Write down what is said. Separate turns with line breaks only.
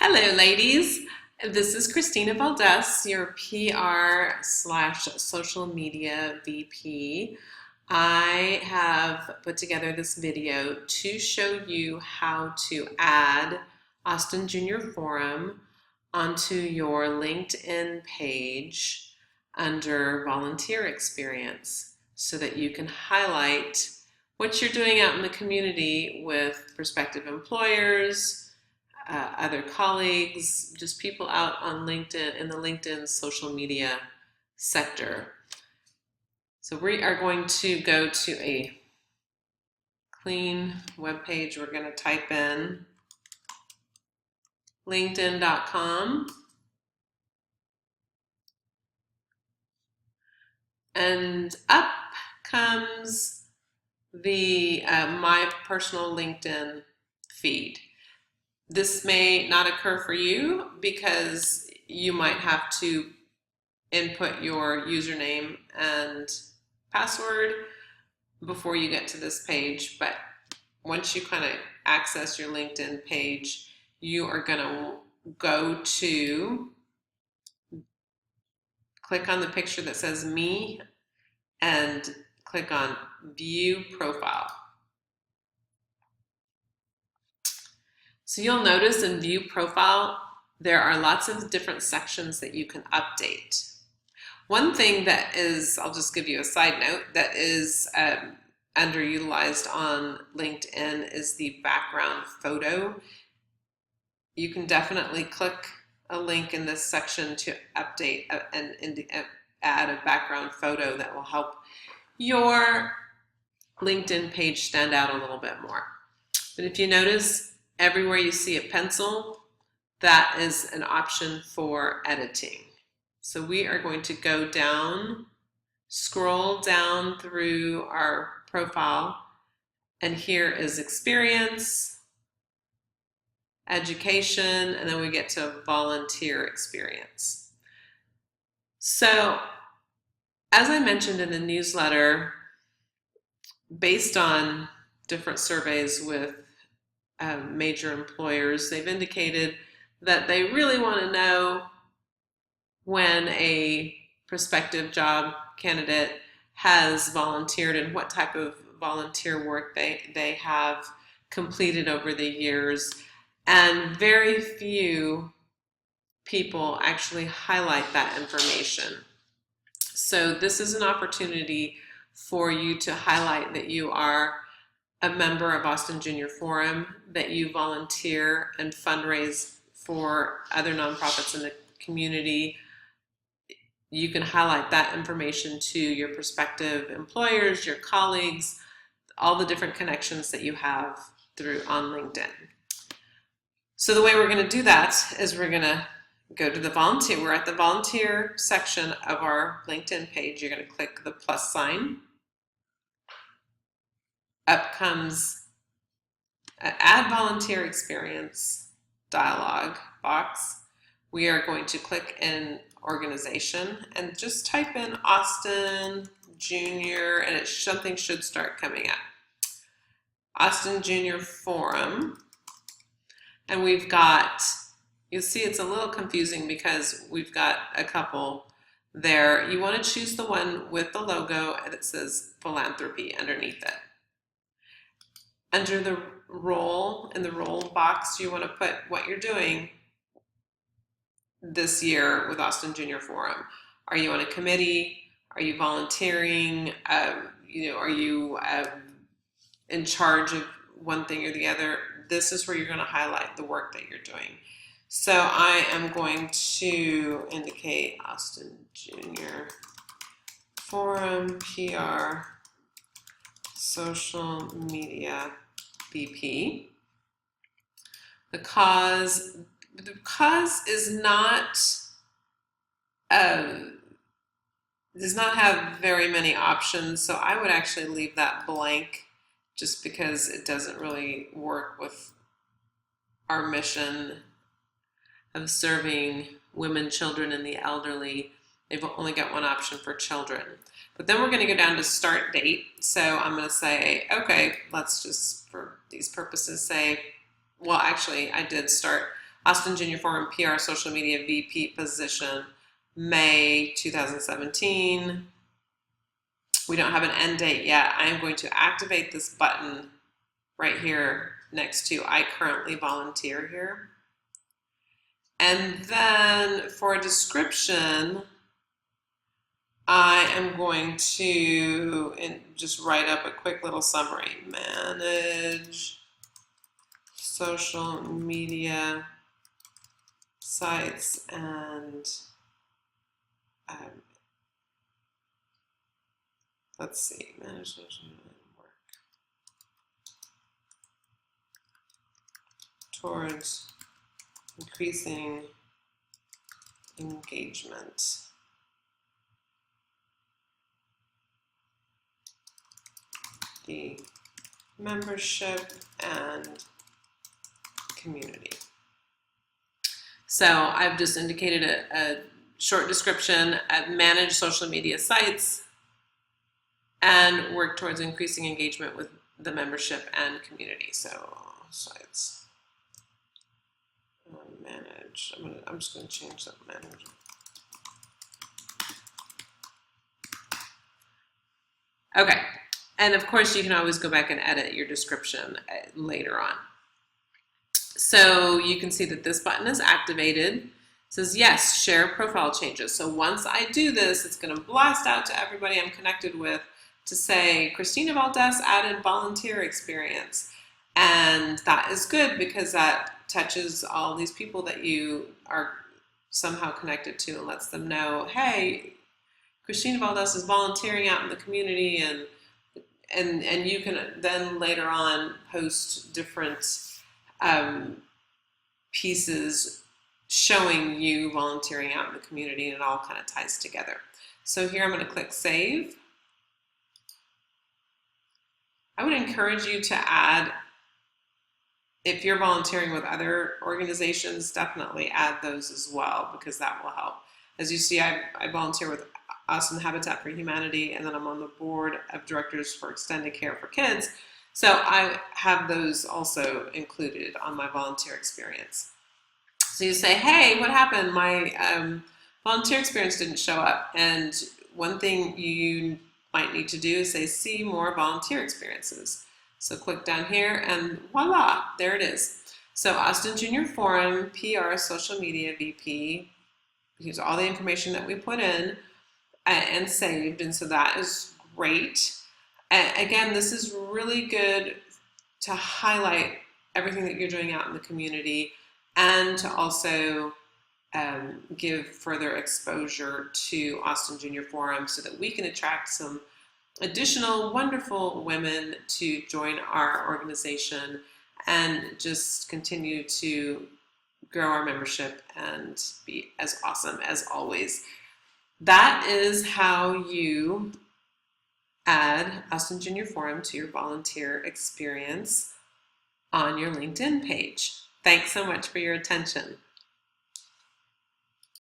Hello, ladies. This is Christina Valdez, your PR/social media VP. I have put together this video to show you how to add Austin Junior Forum onto your LinkedIn page under volunteer experience so that you can highlight what you're doing out in the community with prospective employers, other colleagues, just people out on LinkedIn, in the LinkedIn social media sector. So we are going to go to a clean web page. We're going to type in linkedin.com, and up comes the my personal LinkedIn feed. This may not occur for you because you might have to input your username and password before you get to this page, but once you kind of access your LinkedIn page, you are going to go to click on the picture that says me and click on View Profile. So you'll notice in View Profile, there are lots of different sections that you can update. One thing that is, I'll just give you a side note, that is underutilized on LinkedIn is the background photo. You can definitely click a link in this section to update and add a background photo that will help your LinkedIn page stand out a little bit more. But if you notice, everywhere you see a pencil, that is an option for editing. So we are going to go down, scroll down through our profile, and here is experience, education, and then we get to volunteer experience. So as I mentioned in the newsletter, based on different surveys with major employers, they've indicated that they really want to know when a prospective job candidate has volunteered and what type of volunteer work they have completed over the years. And very few people actually highlight that information. So this is an opportunity for you to highlight that you are a member of Austin Junior Forum, that you volunteer and fundraise for other nonprofits in the community. You can highlight that information to your prospective employers, your colleagues, all the different connections that you have on LinkedIn. So the way we're going to do that is we're going to go to the volunteer. We're at the volunteer section of our LinkedIn page. You're going to click the plus sign. Up comes Add Volunteer Experience dialog box. We are going to click in organization and just type in Austin Junior, and something should start coming up. Austin Junior Forum. And we've got, you'll see it's a little confusing because we've got a couple there. You want to choose the one with the logo that says philanthropy underneath it. Under the role, in the role box, you want to put what you're doing this year with Austin Junior Forum. Are you on a committee? Are you volunteering? Are you in charge of one thing or the other? This is where you're going to highlight the work that you're doing. So I am going to indicate Austin Junior Forum PR social media VP. The cause is not does not have very many options, so I would actually leave that blank just because it doesn't really work with our mission of serving women, children, and the elderly. They've only got one option for children. But then we're going to go down to start date. So I'm going to say, okay, let's just, for these purposes, say, well, actually, I did start Austin Junior Forum PR Social Media VP position, May 2017. We don't have an end date yet. I am going to activate this button right here next to I currently volunteer here. And then for a description, I am going to just write up a quick little summary. Manage social media sites and let's see, manage social media work towards increasing engagement. The membership and community. So I've just indicated a short description at manage social media sites and work towards increasing engagement with the membership and community. So sites, manage. I'm just going to change that manage. Okay. And of course, you can always go back and edit your description later on. So you can see that this button is activated. It says, yes, share profile changes. So once I do this, it's going to blast out to everybody I'm connected with to say, Christina Valdez added volunteer experience. And that is good because that touches all these people that you are somehow connected to and lets them know, hey, Christina Valdez is volunteering out in the community, and you can then later on post different pieces showing you volunteering out in the community, and it all kind of ties together. So here I'm going to click Save. I would encourage you to add, if you're volunteering with other organizations, definitely add those as well, because that will help. As you see, I volunteer with Austin Habitat for Humanity, and then I'm on the board of directors for Extended Care for Kids. So I have those also included on my volunteer experience. So you say, hey, what happened? My volunteer experience didn't show up. And one thing you might need to do is say, see more volunteer experiences. So click down here and voila, there it is. So Austin Junior Forum, PR, Social Media VP, here's all the information that we put in and saved, and so that is great. Again, this is really good to highlight everything that you're doing out in the community and to also give further exposure to Austin Junior Forum so that we can attract some additional wonderful women to join our organization and just continue to grow our membership and be as awesome as always. That is how you add Austin Junior Forum to your volunteer experience on your LinkedIn page. Thanks so much for your attention.